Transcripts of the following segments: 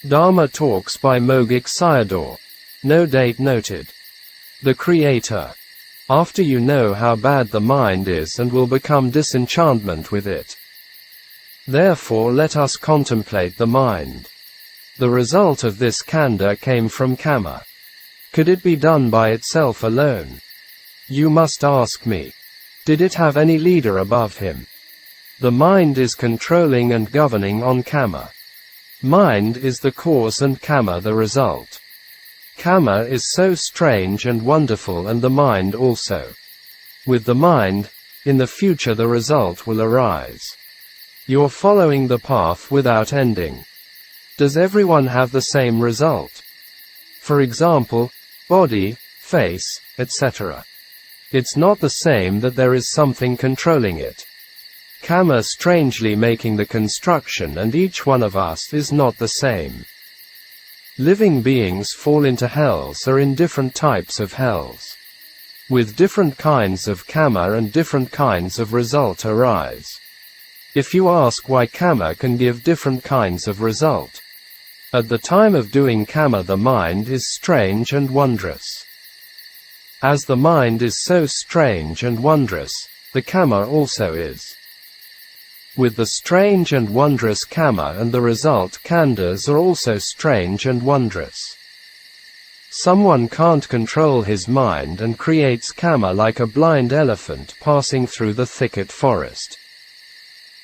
Dharma talks by Mogok Sayadaw. No date noted. The Creator. After you know how bad the mind is and will become disenchantment with it. Therefore let us contemplate the mind. The result of this khandha came from kama. Could it be done by itself alone? You must ask me. Did it have any leader above him? The mind is controlling and governing on kama. Mind is the cause and kama the result. Kama is so strange and wonderful, and the mind also. With the mind, in the future the result will arise. You're following the path without ending. Does everyone have the same result? For example, body, face, etc. It's not the same that there is something controlling it. Kama strangely making the construction, and each one of us is not the same. Living beings fall into hells or in different types of hells. With different kinds of kama and different kinds of result arise. If you ask why kama can give different kinds of result. At the time of doing kama the mind is strange and wondrous. As the mind is so strange and wondrous, the kama also is. With the strange and wondrous kama and the result khandhas are also strange and wondrous. Someone can't control his mind and creates kama like a blind elephant passing through the thicket forest.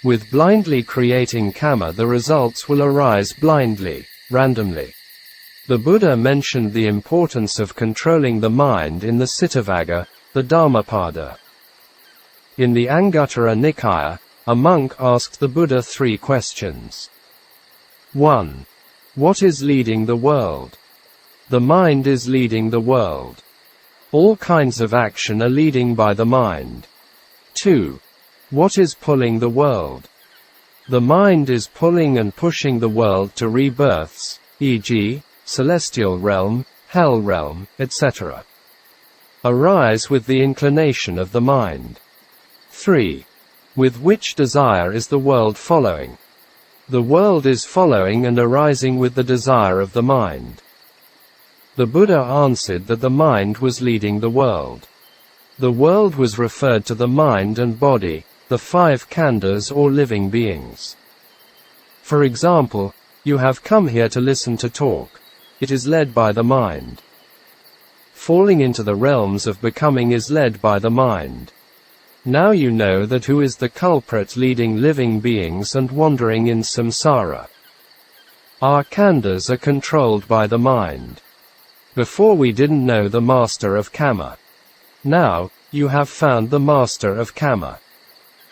With blindly creating kama the results will arise blindly, randomly. The Buddha mentioned the importance of controlling the mind in the Cittavagga, the Dhammapada. In the Anguttara Nikaya, a monk asked the Buddha 3 questions. 1. What is leading the world? The mind is leading the world. All kinds of action are leading by the mind. 2. What is pulling the world? The mind is pulling and pushing the world to rebirths, e.g., celestial realm, hell realm, etc. Arise with the inclination of the mind. 3. With which desire is the world following? The world is following and arising with the desire of the mind. The Buddha answered that the mind was leading the world. The world was referred to the mind and body, the 5 khandhas or living beings. For example, you have come here to listen to talk. It is led by the mind. Falling into the realms of becoming is led by the mind. Now you know that who is the culprit leading living beings and wandering in samsara. Our khandhas are controlled by the mind. Before we didn't know the master of kama. Now, you have found the master of kama.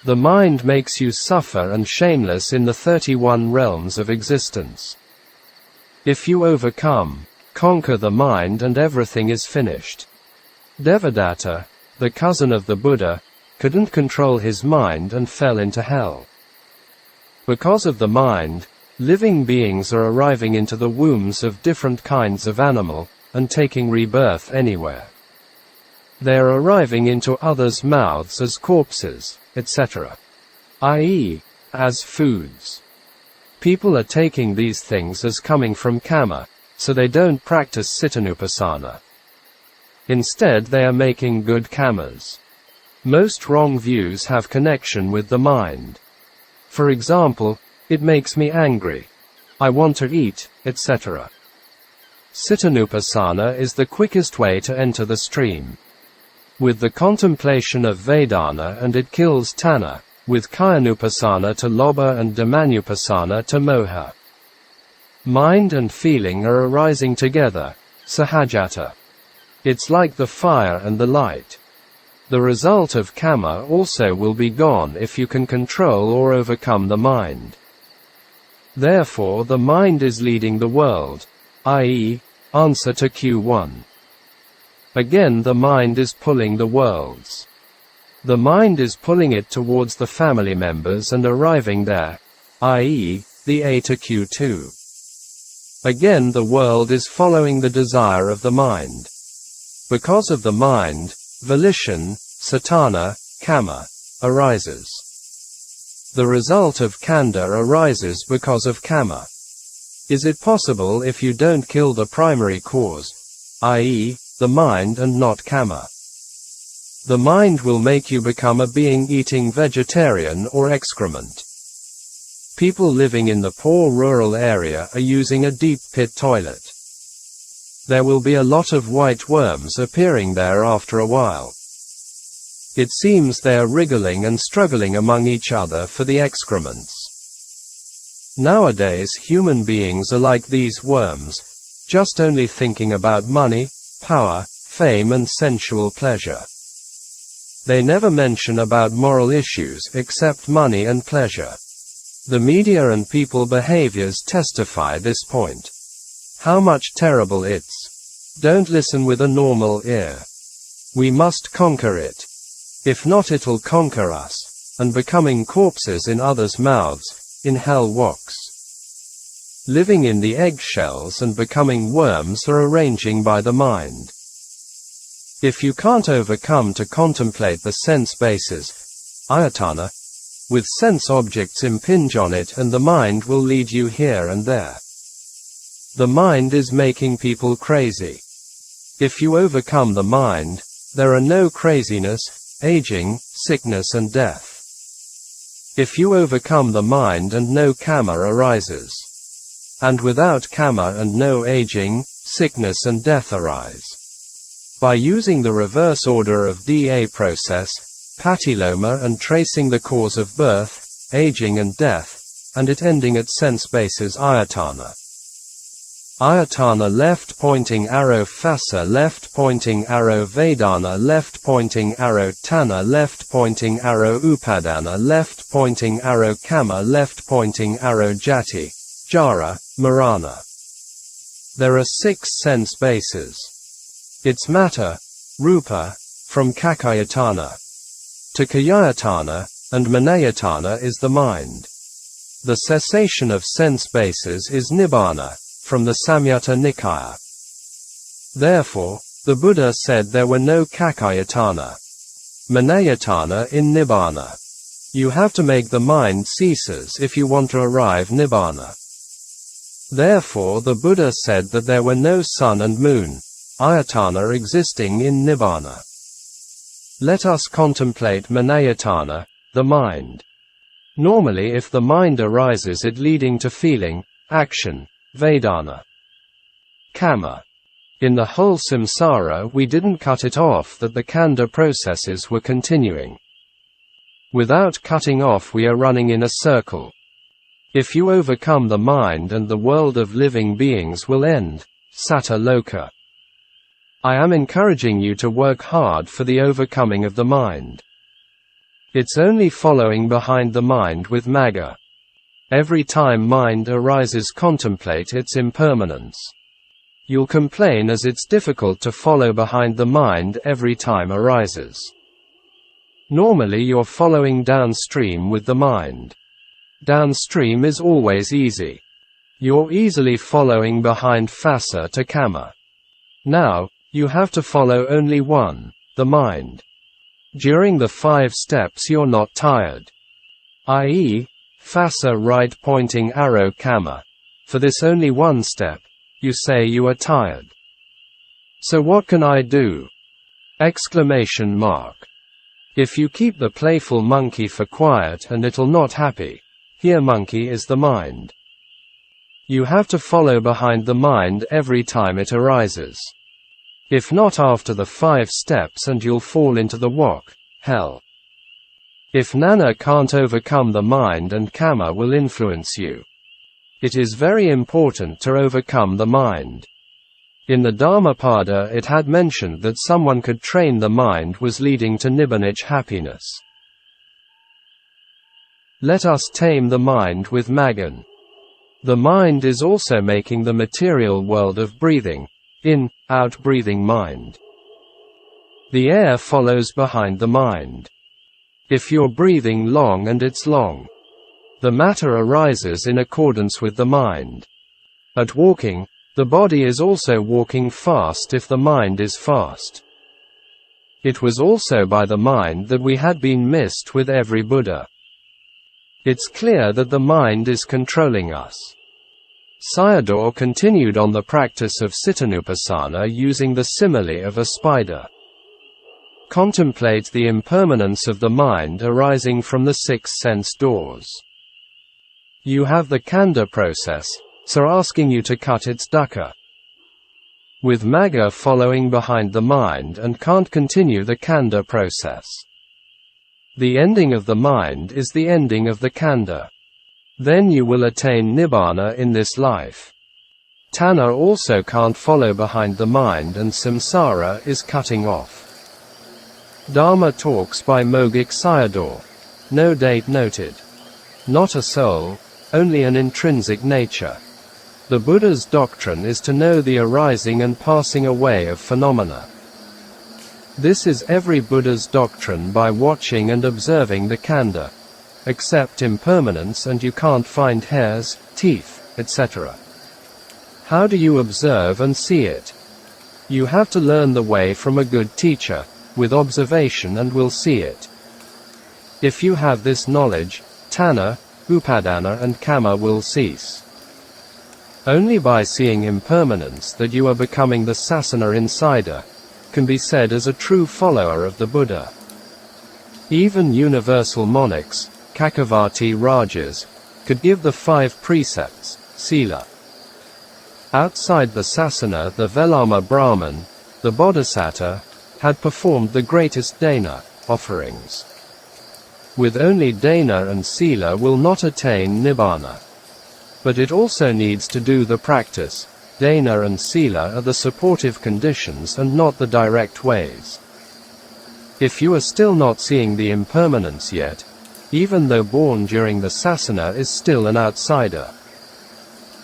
The mind makes you suffer and shameless in the 31 realms of existence. If you overcome, conquer the mind, and everything is finished. Devadatta, the cousin of the Buddha, couldn't control his mind and fell into hell. Because of the mind, living beings are arriving into the wombs of different kinds of animal, and taking rebirth anywhere. They are arriving into others' mouths as corpses, etc. i.e., as foods. People are taking these things as coming from kama, so they don't practice cittanupassana. Instead they are making good kamas. Most wrong views have connection with the mind. For example, it makes me angry. I want to eat, etc. Cittanupassana is the quickest way to enter the stream. With the contemplation of Vedana and it kills tanha, with kayanupassana to lobha and dhammanupassana to moha. Mind and feeling are arising together, sahajata. It's like the fire and the light. The result of kama also will be gone if you can control or overcome the mind. Therefore the mind is leading the world, i.e., answer to Q1. Again the mind is pulling the worlds. The mind is pulling it towards the family members and arriving there, i.e., the A to Q2. Again the world is following the desire of the mind. Because of the mind, volition, satana, kama, arises. The result of khandha arises because of kama. Is it possible if you don't kill the primary cause, i.e., the mind, and not karma? The mind will make you become a being eating vegetarian or excrement. People living in the poor rural area are using a deep pit toilet. There will be a lot of white worms appearing there after a while. It seems they are wriggling and struggling among each other for the excrements. Nowadays human beings are like these worms, just only thinking about money, power, fame and sensual pleasure. They never mention about moral issues except money and pleasure. The media and people behaviors testify this point. How much terrible it's. Don't listen with a normal ear. We must conquer it. If not, it'll conquer us, and becoming corpses in others' mouths, in hell walks. Living in the eggshells and becoming worms are arranging by the mind. If you can't overcome to contemplate the sense bases, ayatana, with sense objects impinge on it and the mind will lead you here and there. The mind is making people crazy. If you overcome the mind, there are no craziness, aging, sickness and death. If you overcome the mind and no karma arises. And without karma and no aging, sickness and death arise. By using the reverse order of DA process, patiloma, and tracing the cause of birth, aging and death, and it ending at sense bases ayatana. Ayatana left pointing arrow phassa left pointing arrow vedana left pointing arrow tanna left pointing arrow upadana left pointing arrow kamma left pointing arrow jati, jara, marana. There are 6 sense bases. It's matter, rupa, from kakayatana to kayayatana, and manayatana is the mind. The cessation of sense bases is nibbāna, from the Samyutta Nikaya. Therefore, the Buddha said there were no kakayatana, manayatana in nibbāna. You have to make the mind ceases if you want to arrive nibbāna. Therefore the Buddha said that there were no sun and moon, ayatana existing in nibbāna. Let us contemplate manayatana, the mind. Normally if the mind arises it leading to feeling, action, vedana, kamma. In the whole samsara we didn't cut it off that the khandha processes were continuing. Without cutting off we are running in a circle. If you overcome the mind and the world of living beings will end, satta loka. I am encouraging you to work hard for the overcoming of the mind. It's only following behind the mind with magga. Every time mind arises contemplate its impermanence. You'll complain as it's difficult to follow behind the mind every time arises. Normally you're following downstream with the mind. Downstream is always easy. You're easily following behind phassa to kamma. Now, you have to follow only one, the mind. During the 5 steps you're not tired. I.e., phassa right pointing arrow kamma. For this only one step, you say you are tired. So what can I do? Exclamation mark. If you keep the playful monkey for quiet and it'll not happy. Here monkey is the mind. You have to follow behind the mind every time it arises. If not after the 5 steps and you'll fall into the wok, hell. If Nana can't overcome the mind and kamma will influence you. It is very important to overcome the mind. In the Dhammapada it had mentioned that someone could train the mind was leading to nibbānic happiness. Let us tame the mind with maggan. The mind is also making the material world of breathing, in, out breathing mind. The air follows behind the mind. If you're breathing long and it's long, the matter arises in accordance with the mind. At walking, the body is also walking fast if the mind is fast. It was also by the mind that we had been missed with every Buddha. It's clear that the mind is controlling us. Sayadaw continued on the practice of Cittanupassana using the simile of a spider. Contemplate the impermanence of the mind arising from the 6 sense doors. You have the Khandha process, so asking you to cut its Dukkha. With Magga following behind the mind and can't continue the Khandha process. The ending of the mind is the ending of the Khandha. Then you will attain Nibbāna in this life. Tanha also can't follow behind the mind and samsara is cutting off. Dharma talks by Mogok Sayadaw. No date noted. Not a soul, only an intrinsic nature. The Buddha's doctrine is to know the arising and passing away of phenomena. This is every Buddha's doctrine by watching and observing the Khandha. Accept impermanence and you can't find hairs, teeth, etc. How do you observe and see it? You have to learn the way from a good teacher, with observation and will see it. If you have this knowledge, Tanha, Upadana and Kamma will cease. Only by seeing impermanence that you are becoming the Sasana insider, can be said as a true follower of the Buddha. Even universal monarchs, Cakkavati Rajas, could give the 5 precepts, Sila. Outside the Sasana, the Velama Brahman, the Bodhisattva, had performed the greatest Dāna, offerings. With only Dāna and Sila will not attain Nibbāna. But it also needs to do the practice. Dāna and Sila are the supportive conditions and not the direct ways. If you are still not seeing the impermanence yet, even though born during the Sasana is still an outsider.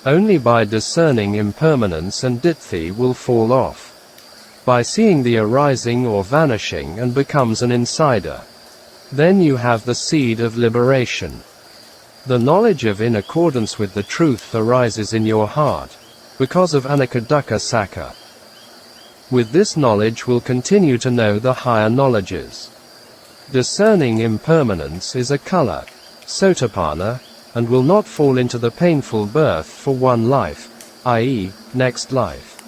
Only by discerning impermanence and ditthi will fall off. By seeing the arising or vanishing and becomes an insider. Then you have the seed of liberation. The knowledge of in accordance with the truth arises in your heart, because of anicca dukkha sakka. With this knowledge will continue to know the higher knowledges. Discerning impermanence is a color, sotapanna, and will not fall into the painful birth for one life, i.e., next life.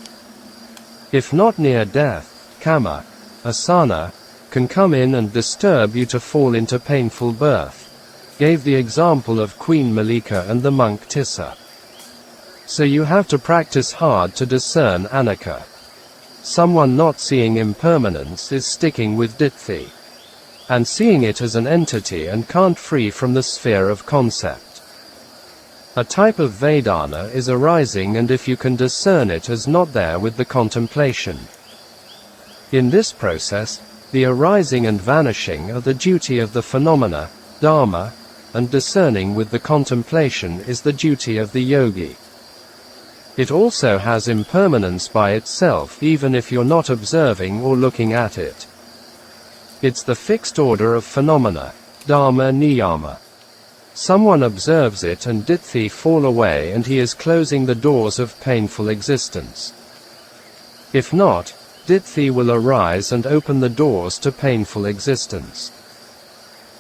If not near death, kamma, asana, can come in and disturb you to fall into painful birth, gave the example of Queen Malika and the monk Tissa. So you have to practice hard to discern anicca. Someone not seeing impermanence is sticking with ditthi, and seeing it as an entity and can't free from the sphere of concept. A type of Vedana is arising, and if you can discern it as not there with the contemplation. In this process, the arising and vanishing are the duty of the phenomena, Dhamma, and discerning with the contemplation is the duty of the yogi. It also has impermanence by itself even if you're not observing or looking at it. It's the fixed order of phenomena, Dhamma Niyama. Someone observes it and ditthi fall away and he is closing the doors of painful existence. If not, ditthi will arise and open the doors to painful existence.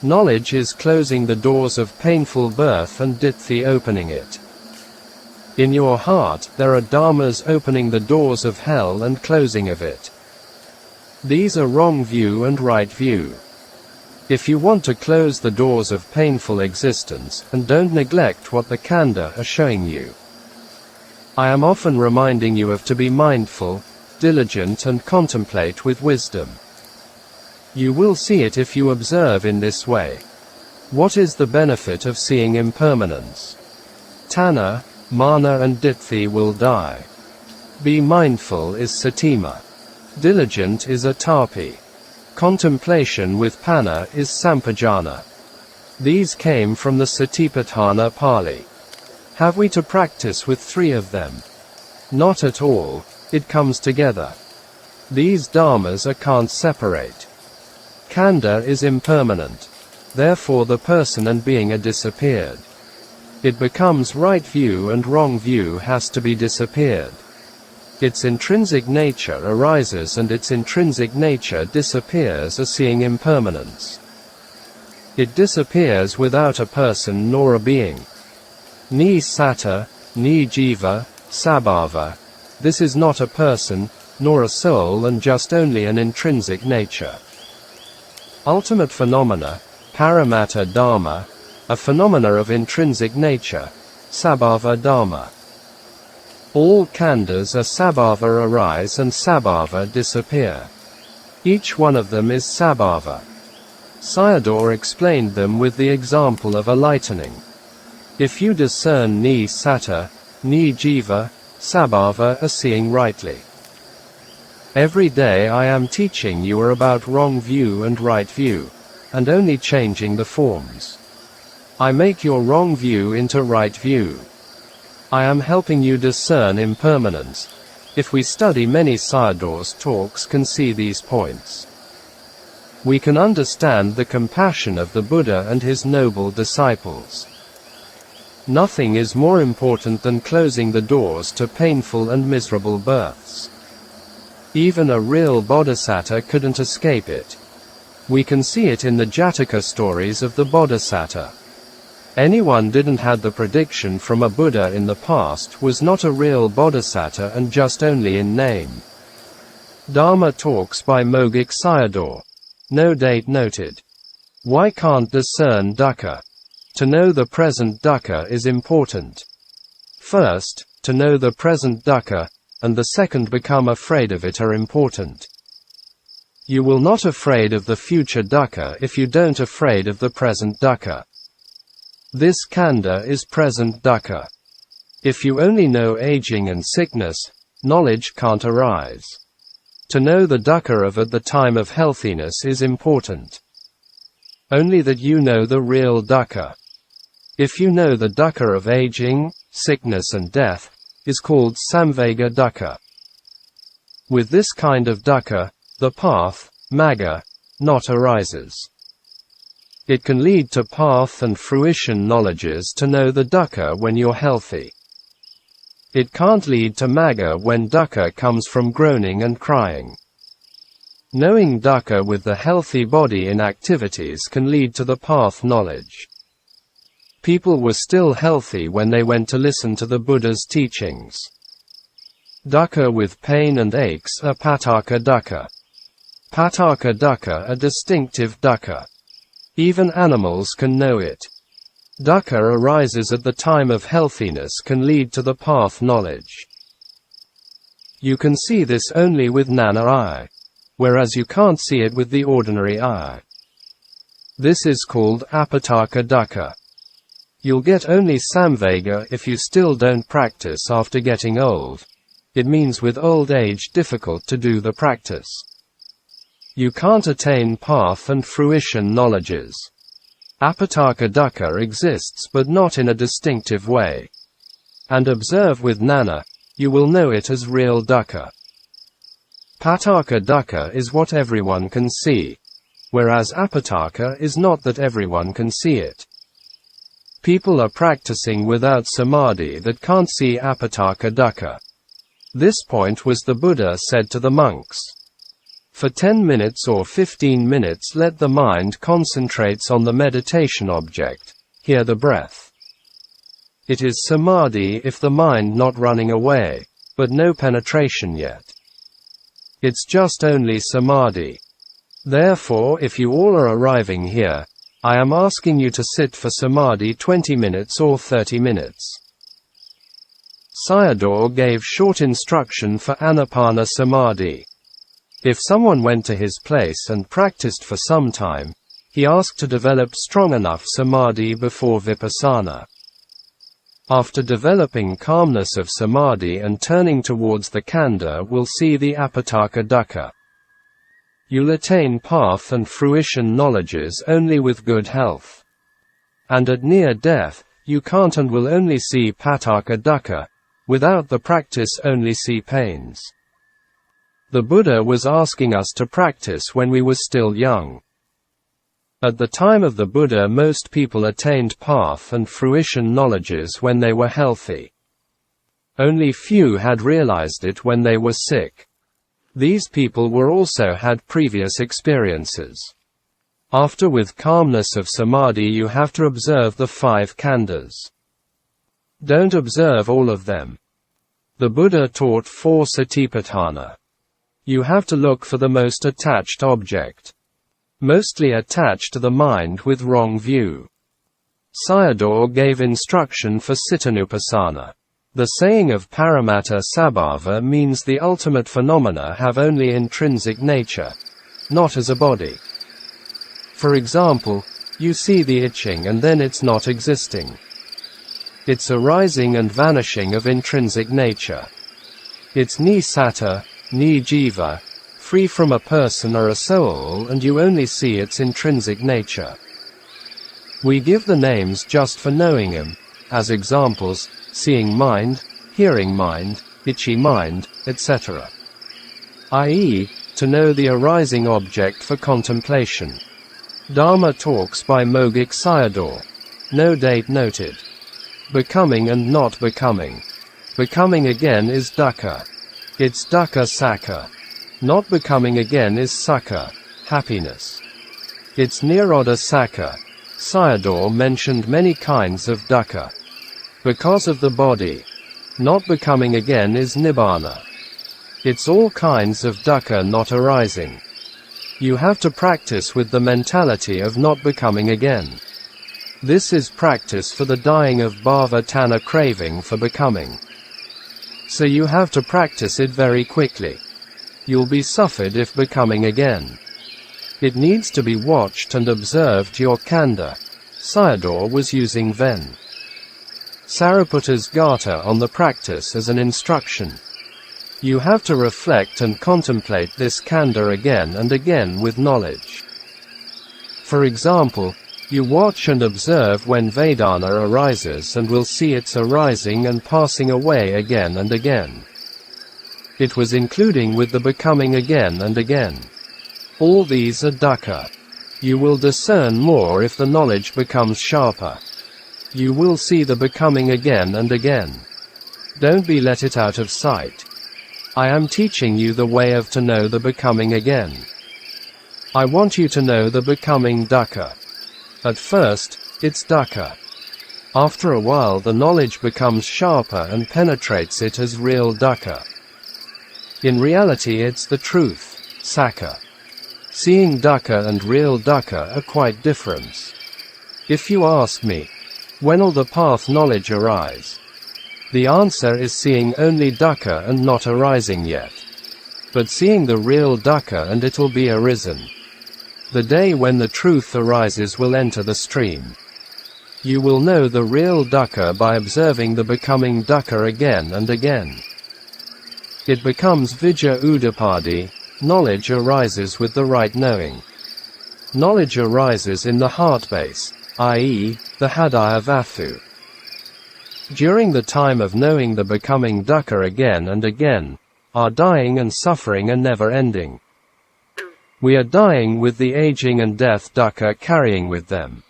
Knowledge is closing the doors of painful birth and ditthi opening it. In your heart, there are dharmas opening the doors of hell and closing of it. These are wrong view and right view. If you want to close the doors of painful existence, and don't neglect what the Khandha are showing you. I am often reminding you of to be mindful, diligent and contemplate with wisdom. You will see it if you observe in this way. What is the benefit of seeing impermanence? Tanha, mana and ditthi will die. Be mindful is satima. Diligent is atapi. Contemplation with panna is sampajana. These came from the Satipatthana Pali. Have we to practice with 3 of them? Not at all, it comes together. These dharmas can't separate. Khandha is impermanent. Therefore the person and being are disappeared. It becomes right view and wrong view has to be disappeared. Its intrinsic nature arises and its intrinsic nature disappears as seeing impermanence. It disappears without a person nor a being. Ni satta, ni jiva, sabhava. This is not a person, nor a soul, and just only an intrinsic nature. Ultimate phenomena, paramatta Dhamma, a phenomena of intrinsic nature, sabhava Dhamma. All khandhas are sabhava arise and sabhava disappear. Each one of them is sabhava. Sayadaw explained them with the example of a lightning. If you discern ni satta, ni jiva, sabhava are seeing rightly. Every day I am teaching you about wrong view and right view, and only changing the forms. I make your wrong view into right view. I am helping you discern impermanence. If we study many Sayadaw's talks can see these points. We can understand the compassion of the Buddha and his noble disciples. Nothing is more important than closing the doors to painful and miserable births. Even a real bodhisattva couldn't escape it. We can see it in the Jataka stories of the bodhisattva. Anyone didn't had the prediction from a Buddha in the past was not a real bodhisattva and just only in name. Dharma talks by Mogok Sayadaw. No date noted. Why can't discern dukkha? To know the present dukkha is important. First, to know the present dukkha, and the second become afraid of it are important. You will not afraid of the future dukkha if you don't afraid of the present dukkha. This khandha is present dukkha. If you only know aging and sickness, knowledge can't arise. To know the dukkha of at the time of healthiness is important. Only that you know the real dukkha. If you know the dukkha of aging, sickness and death, is called samvega dukkha. With this kind of dukkha, the path, magga, not arises. It can lead to path and fruition knowledges to know the dukkha when you're healthy. It can't lead to magga when dukkha comes from groaning and crying. Knowing dukkha with the healthy body in activities can lead to the path knowledge. People were still healthy when they went to listen to the Buddha's teachings. Dukkha with pain and aches are pataka dukkha. Pataka dukkha are distinctive dukkha. Even animals can know it. Dukkha arises at the time of healthiness can lead to the path knowledge. You can see this only with Nana eye, whereas you can't see it with the ordinary eye. This is called apataka dukkha. You'll get only samvega if you still don't practice after getting old. It means with old age difficult to do the practice. You can't attain path and fruition knowledges. Apataka dukkha exists but not in a distinctive way. And observe with Nana, you will know it as real dukkha. Pataka dukkha is what everyone can see, whereas apataka is not that everyone can see it. People are practicing without samadhi that can't see apataka dukkha. This point was the Buddha said to the monks. For 10 minutes or 15 minutes let the mind concentrates on the meditation object, hear the breath. It is samadhi if the mind not running away, but no penetration yet. It's just only samadhi. Therefore if you all are arriving here, I am asking you to sit for samadhi 20 minutes or 30 minutes. Sayadaw gave short instruction for anapana samadhi. If someone went to his place and practiced for some time, he asked to develop strong enough samadhi before vipassana. After developing calmness of samadhi and turning towards the khandha will see the apataka dukkha. You'll attain path and fruition knowledges only with good health. And at near death, you can't and will only see pataka dukkha, without the practice only see pains. The Buddha was asking us to practice when we were still young. At the time of the Buddha most people attained path and fruition knowledges when they were healthy. Only few had realized it when they were sick. These people were also had previous experiences. After with calmness of samadhi you have to observe the 5 khandhas. Don't observe all of them. The Buddha taught 4 satipatthana. You have to look for the most attached object. Mostly attached to the mind with wrong view. Sayadaw gave instruction for cittanupassana. The saying of Paramatta Sabhava means the ultimate phenomena have only intrinsic nature, not as a body. For example, you see the itching and then it's not existing. It's arising and vanishing of intrinsic nature. It's ni satta, ni jiva, free from a person or a soul, and you only see its intrinsic nature. We give the names just for knowing them, as examples, seeing mind, hearing mind, itchy mind, etc. i.e., to know the arising object for contemplation. Dharma talks by Mogok Sayadaw. No date noted. Becoming and not becoming. Becoming again is dukkha. It's dukkha sakha. Not becoming again is sukha, happiness. It's nirodha sakha. Sayadaw mentioned many kinds of dukkha. Because of the body. Not becoming again is nibbāna. It's all kinds of dukkha not arising. You have to practice with the mentality of not becoming again. This is practice for the dying of bhava tanha craving for becoming. So you have to practice it very quickly. You'll be suffered if becoming again. It needs to be watched and observed. Your khandha. Sayadaw was using Ven. Sariputta's Gata on the practice as an instruction. You have to reflect and contemplate this khandha again and again with knowledge. For example, you watch and observe when Vedana arises and will see its arising and passing away again and again. It was including with the becoming again and again. All these are dukkha. You will discern more if the knowledge becomes sharper. You will see the becoming again and again. Don't be let it out of sight. I am teaching you the way of to know the becoming again. I want you to know the becoming dukkha. At first, it's dukkha. After a while the knowledge becomes sharper and penetrates it as real dukkha. In reality it's the truth, sakha. Seeing dukkha and real dukkha are quite different. If you ask me, when will the path knowledge arise? The answer is seeing only dukkha and not arising yet. But seeing the real dukkha and it'll be arisen. The day when the truth arises will enter the stream. You will know the real dukkha by observing the becoming dukkha again and again. It becomes vijja uddapadi, knowledge arises with the right knowing. Knowledge arises in the heart base, i.e., the Hridaya Vatthu. During the time of knowing the becoming dukkha again and again, our dying and suffering are never ending. We are dying with the aging and death dukkha carrying with them.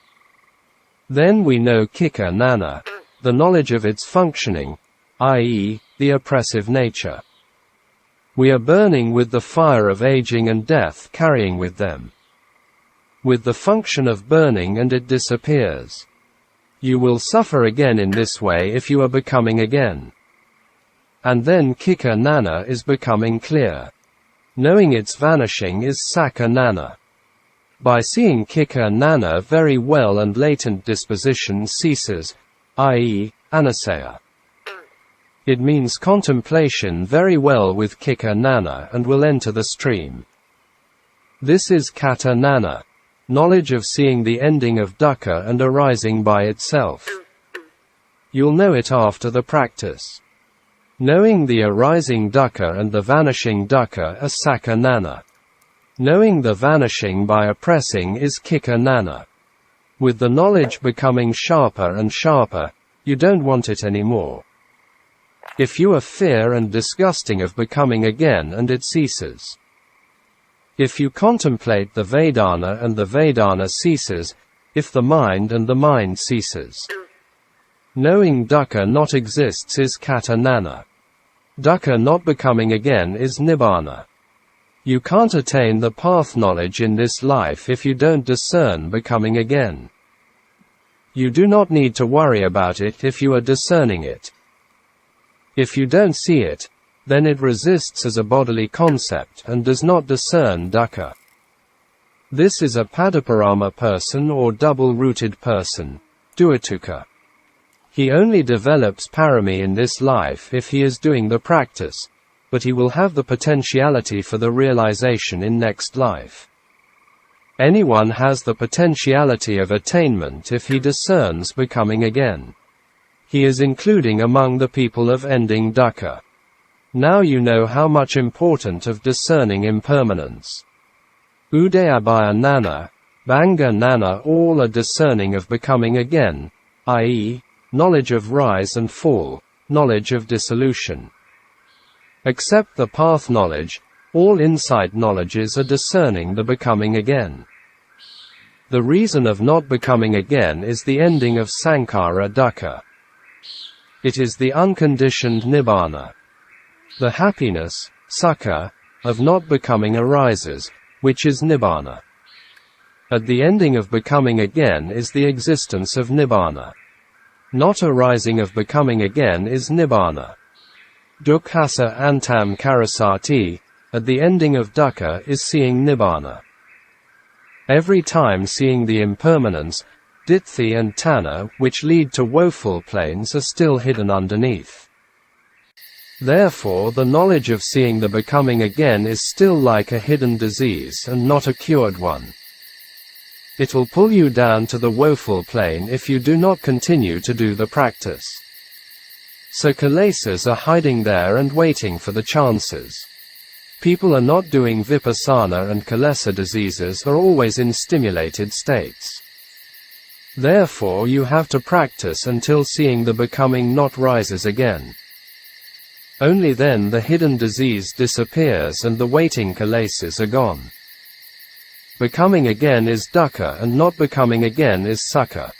Then we know kikha nana, the knowledge of its functioning, i.e., the oppressive nature. We are burning with the fire of aging and death carrying with them. With the function of burning and it disappears. You will suffer again in this way if you are becoming again. And then kikha nana is becoming clear. Knowing its vanishing is sakha nana. By seeing kikha nana very well and latent disposition ceases, i.e., anasaya. It means contemplation very well with kikha nana and will enter the stream. This is kata nana, knowledge of seeing the ending of dukkha and arising by itself. You'll know it after the practice. Knowing the arising dukkha and the vanishing dukkha are sakha nana. Knowing the vanishing by oppressing is kikha nana. With the knowledge becoming sharper and sharper, you don't want it anymore. If you are fear and disgusting of becoming again and it ceases. If you contemplate the Vedana and the Vedana ceases, if the mind and the mind ceases. Knowing dukkha not exists is kata nana. Dukkha not becoming again is Nibbāna. You can't attain the path knowledge in this life if you don't discern becoming again. You do not need to worry about it if you are discerning it. If you don't see it, then it resists as a bodily concept and does not discern dukkha. This is a padaparama person or double-rooted person, duatuka. He only develops parami in this life if he is doing the practice, but he will have the potentiality for the realization in next life. Anyone has the potentiality of attainment if he discerns becoming again. He is including among the people of ending dukkha. Now you know how much important of discerning impermanence. Udayabhaya Nana, Banga Nana, all are discerning of becoming again, i.e., knowledge of rise and fall, knowledge of dissolution. Except the path knowledge, all insight knowledges are discerning the becoming again. The reason of not becoming again is the ending of sankhara dukkha. It is the unconditioned Nibbāna. The happiness, sukha, of not becoming arises, which is Nibbāna. At the ending of becoming again is the existence of Nibbāna. Not arising of becoming again is Nibbāna. Dukkhasa antam karasati, at the ending of dukkha is seeing Nibbāna. Every time seeing the impermanence, ditthi and tanha, which lead to woeful planes, are still hidden underneath. Therefore the knowledge of seeing the becoming again is still like a hidden disease and not a cured one. It will pull you down to the woeful plane if you do not continue to do the practice. So kilesas are hiding there and waiting for the chances. People are not doing vipassana and kilesa diseases are always in stimulated states. Therefore you have to practice until seeing the becoming not rises again. Only then the hidden disease disappears and the waiting kilesas are gone. Becoming again is dukkha and not becoming again is sukha.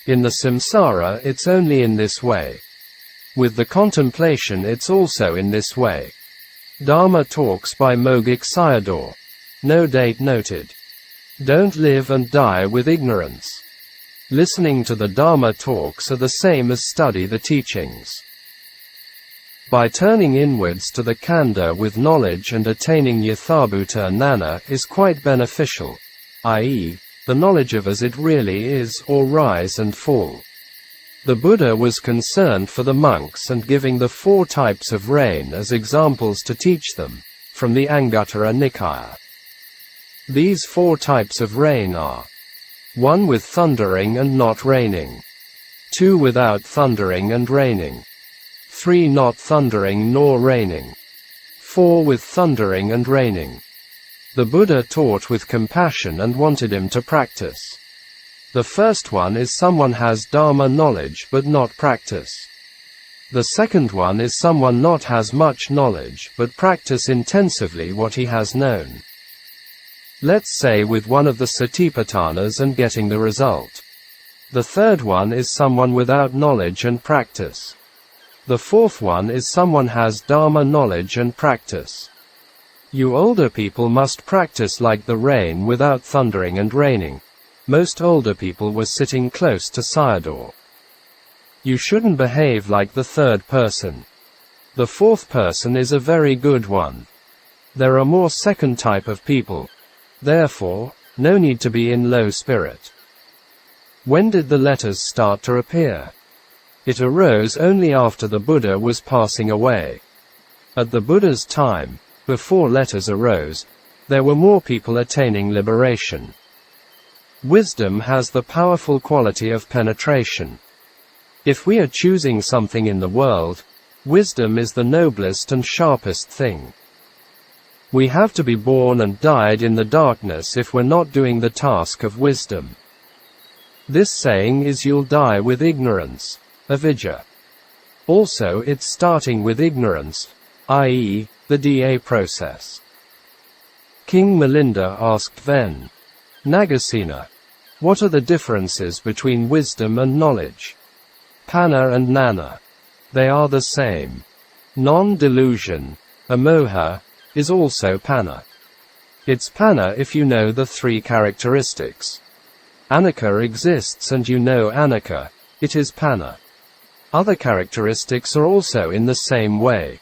In the samsara it's only in this way. With the contemplation it's also in this way. Dhamma talks by Mogok Sayadaw. No date noted. Don't live and die with ignorance. Listening to the Dhamma talks are the same as study the teachings. By turning inwards to the khandha with knowledge and attaining yathabhuta gnana is quite beneficial, i.e., the knowledge of as it really is, or rise and fall. The Buddha was concerned for the monks and giving the 4 types of rain as examples to teach them, from the Anguttara Nikaya. These 4 types of rain are 1 with thundering and not raining, 2 without thundering and raining, 3 not thundering nor raining, 4 with thundering and raining. The Buddha taught with compassion and wanted him to practice. The first one is someone has Dhamma knowledge but not practice. The second one is someone not has much knowledge but practice intensively what he has known. Let's say with one of the Satipatthanas and getting the result. The third one is someone without knowledge and practice. The fourth one is someone has Dhamma knowledge and practice. You older people must practice like the rain without thundering and raining. Most older people were sitting close to Sayadaw. You shouldn't behave like the third person. The fourth person is a very good one. There are more second type of people. Therefore, no need to be in low spirit. When did the letters start to appear? It arose only after the Buddha was passing away. At the Buddha's time, before letters arose, there were more people attaining liberation. Wisdom has the powerful quality of penetration. If we are choosing something in the world, wisdom is the noblest and sharpest thing. We have to be born and died in the darkness if we're not doing the task of wisdom. This saying is you'll die with ignorance, avidya. Also it's starting with ignorance, i.e., the DA process. King Milinda asked Ven Nagasena, what are the differences between wisdom and knowledge? Panna and Nana. They are the same. Non-delusion, amoha, is also panna. It's panna if you know the 3 characteristics. Anicca exists and you know anicca, it is panna. Other characteristics are also in the same way.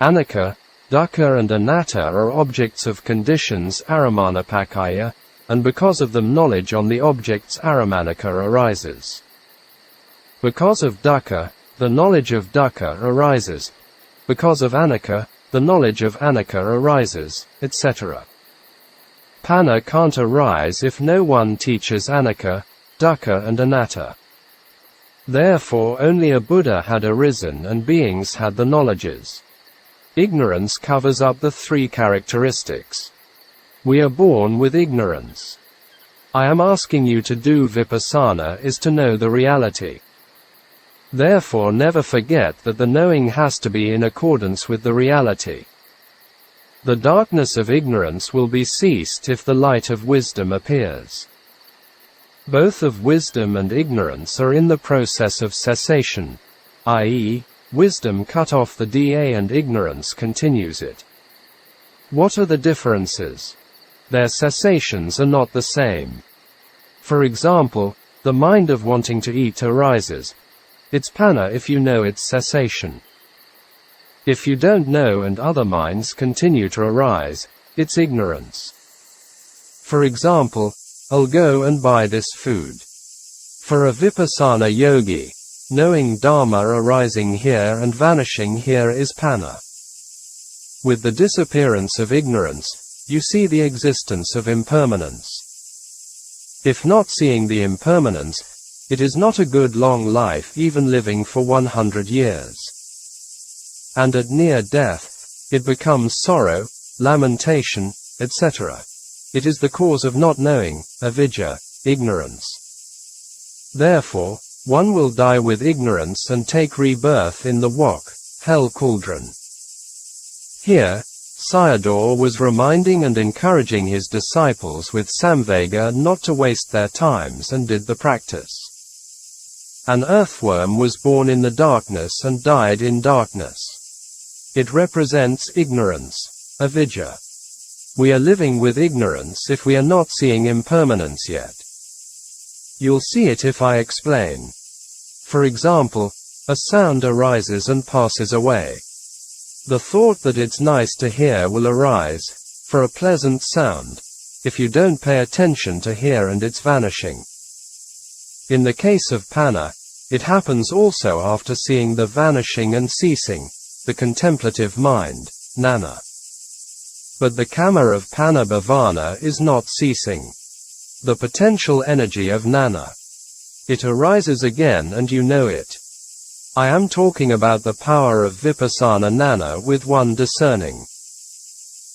Anicca, dukkha and anatta are objects of conditions aramanapakaya, and because of them knowledge on the objects aramanicca arises. Because of dukkha, the knowledge of dukkha arises. Because of anicca, the knowledge of anicca arises, etc. Panna can't arise if no one teaches anicca, dukkha and anatta. Therefore only a Buddha had arisen and beings had the knowledges. Ignorance covers up the three characteristics. We are born with ignorance. I am asking you to do vipassana is to know the reality. Therefore never forget that the knowing has to be in accordance with the reality. The darkness of ignorance will be ceased if the light of wisdom appears. Both of wisdom and ignorance are in the process of cessation, i.e., wisdom cut off the DA and ignorance continues it. What are the differences? Their cessations are not the same. For example, the mind of wanting to eat arises. It's panna if you know its cessation. If you don't know and other minds continue to arise, it's ignorance. For example, I'll go and buy this food. For a vipassana yogi, knowing Dhamma arising here and vanishing here is panna. With the disappearance of ignorance, you see the existence of impermanence. If not seeing the impermanence, it is not a good long life even living for 100 years. And at near death, it becomes sorrow, lamentation, etc. It is the cause of not knowing, avidya, ignorance. Therefore, one will die with ignorance and take rebirth in the wok, hell cauldron. Here, Sayadaw was reminding and encouraging his disciples with samvega not to waste their times and did the practice. An earthworm was born in the darkness and died in darkness. It represents ignorance, avidya. We are living with ignorance if we are not seeing impermanence yet. You'll see it if I explain. For example, a sound arises and passes away. The thought that it's nice to hear will arise, for a pleasant sound, if you don't pay attention to hear and its vanishing. In the case of panna, it happens also after seeing the vanishing and ceasing, the contemplative mind, nana. But the kama of panna bhavana is not ceasing. The potential energy of nana. It arises again and you know it. I am talking about the power of vipassana nana with one discerning.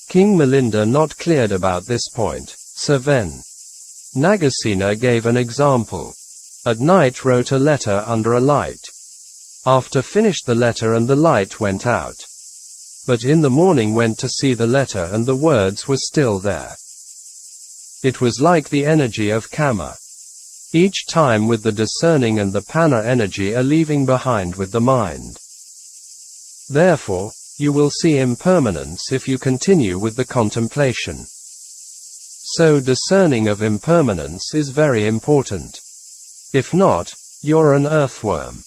King Milinda not cleared about this point, Sir Ven. Nagasena gave an example. At night wrote a letter under a light. After finished the letter and the light went out. But in the morning went to see the letter and the words were still there. It was like the energy of kama. Each time with the discerning and the panna energy are leaving behind with the mind. Therefore, you will see impermanence if you continue with the contemplation. So discerning of impermanence is very important. If not, you're an earthworm.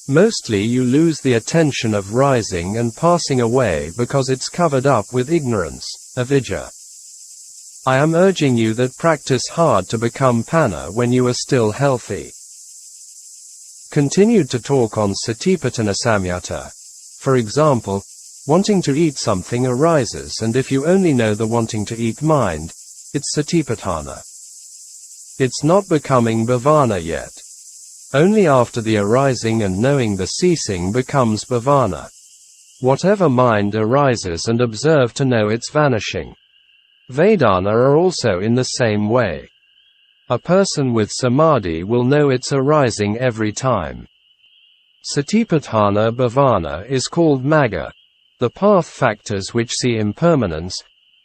Mostly you lose the attention of rising and passing away because it's covered up with ignorance, avidya. I am urging you that practice hard to become panna when you are still healthy. Continued to talk on satipatthana samyutta. For example, wanting to eat something arises and if you only know the wanting to eat mind, it's satipatthana. It's not becoming bhavana yet. Only after the arising and knowing the ceasing becomes bhavana. Whatever mind arises and observe to know its vanishing. Vedana are also in the same way. A person with samadhi will know its arising every time. Satipatthana bhavana is called magga, the path factors which see impermanence.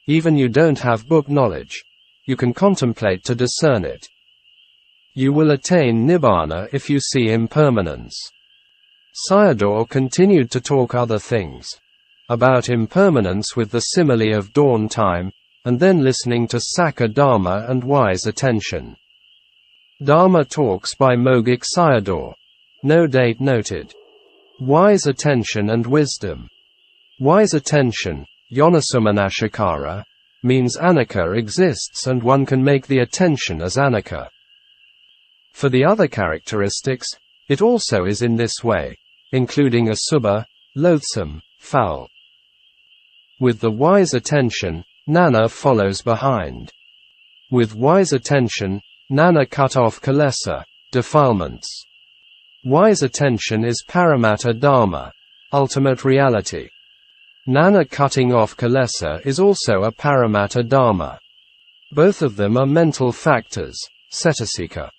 Even you don't have book knowledge. You can contemplate to discern it. You will attain Nibbāna if you see impermanence. Sayadaw continued to talk other things. About impermanence with the simile of dawn time, and then listening to Sakka Dhamma and wise attention. Dharma Talks by Mogok Sayadaw. No date noted. Wise attention and wisdom. Wise attention, Yonasomanashikara, means anicca exists and one can make the attention as anicca. For the other characteristics, it also is in this way, including asubha, loathsome, foul. With the wise attention, Nana follows behind. With wise attention, Nana cut off kilesa, defilements. Wise attention is paramatta dharma, ultimate reality. Nana cutting off kilesa is also a paramatta dharma. Both of them are mental factors, cetasika.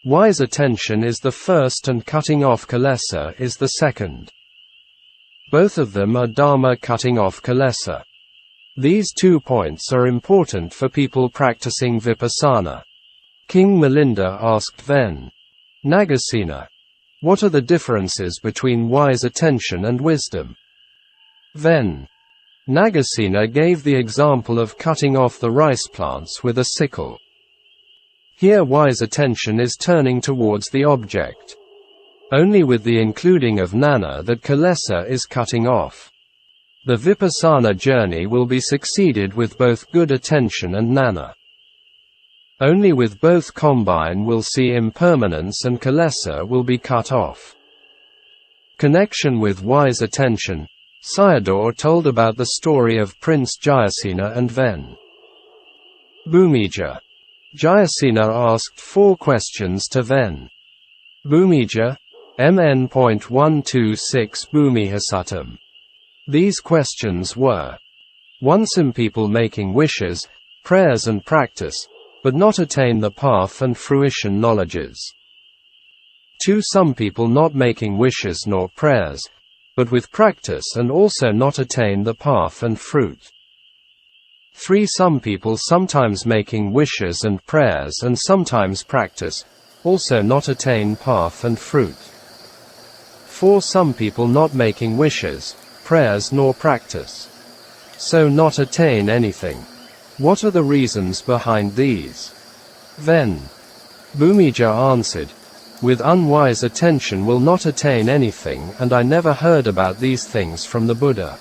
Wise attention is the first and cutting off kilesa is the second. Both of them are dharma cutting off kilesa. These 2 points are important for people practicing vipassana. King Milinda asked then, Nagasena, what are the differences between wise attention and wisdom? Then, Nagasena gave the example of cutting off the rice plants with a sickle. Here wise attention is turning towards the object. Only with the including of Nana that kilesa is cutting off. The vipassana journey will be succeeded with both good attention and Nana. Only with both combine will see impermanence and kilesa will be cut off. Connection with wise attention, Sayadaw told about the story of Prince Jayasena and Ven. Bhumija. Jayasena asked 4 questions to Ven. Bhumija, MN.126 Bhumihasatam. These questions were: 1. Some people making wishes, prayers and practice, but not attain the path and fruition knowledges. 2. Some people not making wishes nor prayers, but with practice and also not attain the path and fruit. 3. Some people sometimes making wishes and prayers and sometimes practice, also not attain path and fruit. 4. Some people not making wishes, prayers nor practice, so not attain anything. What are the reasons behind these? Then, Bhumija answered, with unwise attention will not attain anything, and I never heard about these things from the Buddha.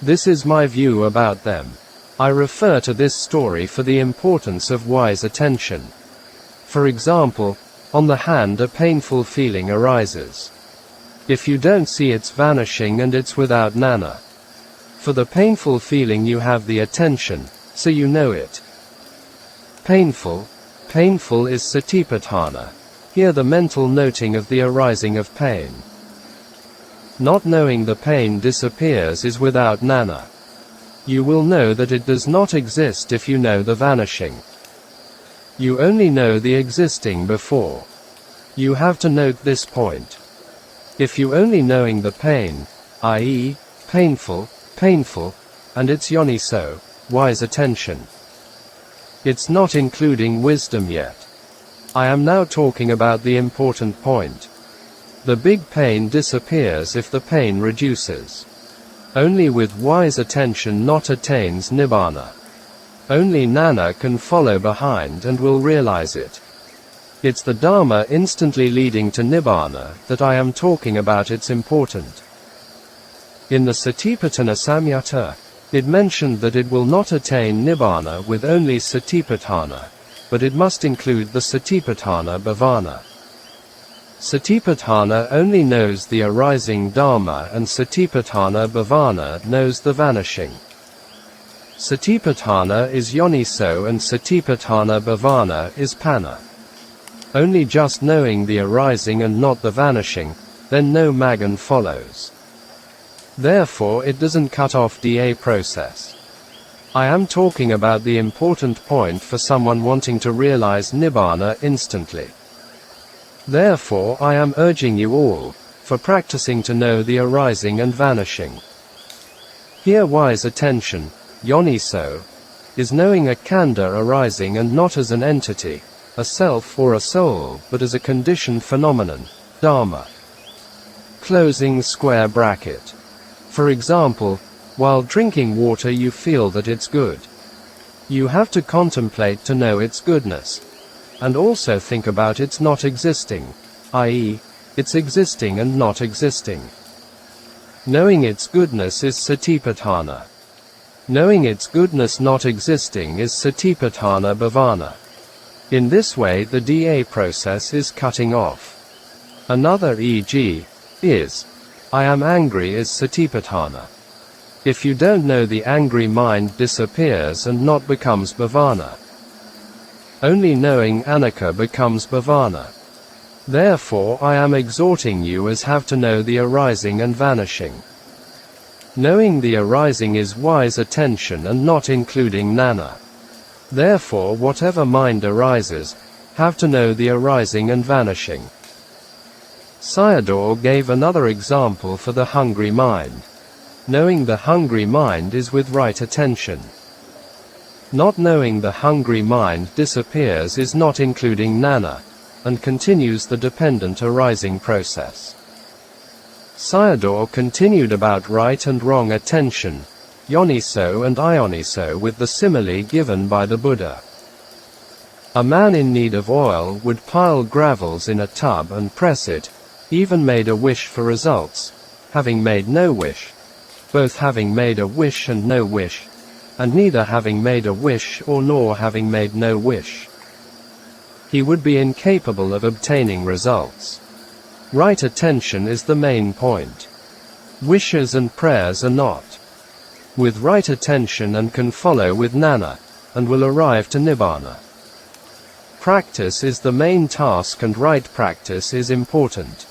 This is my view about them. I refer to this story for the importance of wise attention. For example, on the hand a painful feeling arises. If you don't see it's vanishing and it's without Nana. For the painful feeling you have the attention, so you know it. Painful is satipatthana. Here the mental noting of the arising of pain. Not knowing the pain disappears is without Nana. You will know that it does not exist if you know the vanishing. You only know the existing before. You have to note this point. If you only knowing the pain, i.e., painful, and it's yoniso, wise attention. It's not including wisdom yet. I am now talking about the important point. The big pain disappears if the pain reduces. Only with wise attention not attains Nibbāna. Only Nana can follow behind and will realize it. It's the Dharma instantly leading to Nibbāna that I am talking about. It's important. In the Satipatthana Samyutta, it mentioned that it will not attain Nibbāna with only Satipatthana, but it must include the Satipatthana Bhavana. Satipatthana only knows the arising Dharma and Satipatthana Bhavana knows the vanishing. Satipatthana is yoniso and Satipatthana Bhavana is panna. Only just knowing the arising and not the vanishing, then no magan follows. Therefore it doesn't cut off the process. I am talking about the important point for someone wanting to realize Nibbāna instantly. Therefore I am urging you all, for practicing to know the arising and vanishing. Here wise attention, yoniso, is knowing a khandha arising and not as an entity, a self or a soul, but as a conditioned phenomenon, dharma. Closing square bracket. For example, while drinking water you feel that it's good. You have to contemplate to know its goodness. and also think about its not existing, i.e., its existing and not existing. Knowing its goodness is satipatthana. Knowing its goodness not existing is satipatthana bhavana. In this way the DA process is cutting off. Another e.g. is, I am angry is satipatthana. If you don't know, the angry mind disappears and not becomes bhavana. Only knowing anicca becomes bhavana. Therefore I am exhorting you as have to know the arising and vanishing. Knowing the arising is wise attention and not including nana. Therefore whatever mind arises, have to know the arising and vanishing. Sayadaw gave another example for the hungry mind. Knowing the hungry mind is with right attention. Not knowing the hungry mind disappears is not including nana, and continues the dependent arising process. Sayadaw continued about right and wrong attention, yoniso and ioniso, with the simile given by the Buddha. A man in need of oil would pile gravels in a tub and press it, even made a wish for results, having made no wish, both having made a wish and no wish, and neither having made a wish or nor having made no wish. He would be incapable of obtaining results. Right attention is the main point. Wishes and prayers are not. With right attention and can follow with nana, and will arrive to Nibbāna. Practice is the main task and right practice is important.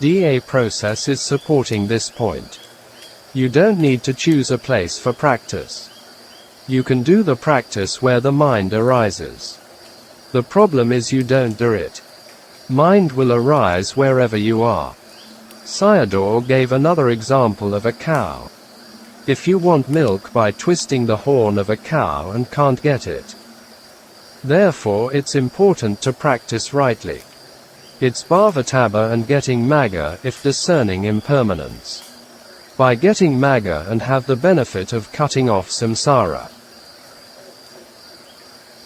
DA process is supporting this point. You don't need to choose a place for practice. You can do the practice where the mind arises. The problem is you don't do it. Mind will arise wherever you are. Sayadaw gave another example of a cow. If you want milk by twisting the horn of a cow and can't get it. Therefore it's important to practice rightly. It's bhavatabha and getting magga if discerning impermanence. By getting magga and have the benefit of cutting off samsara.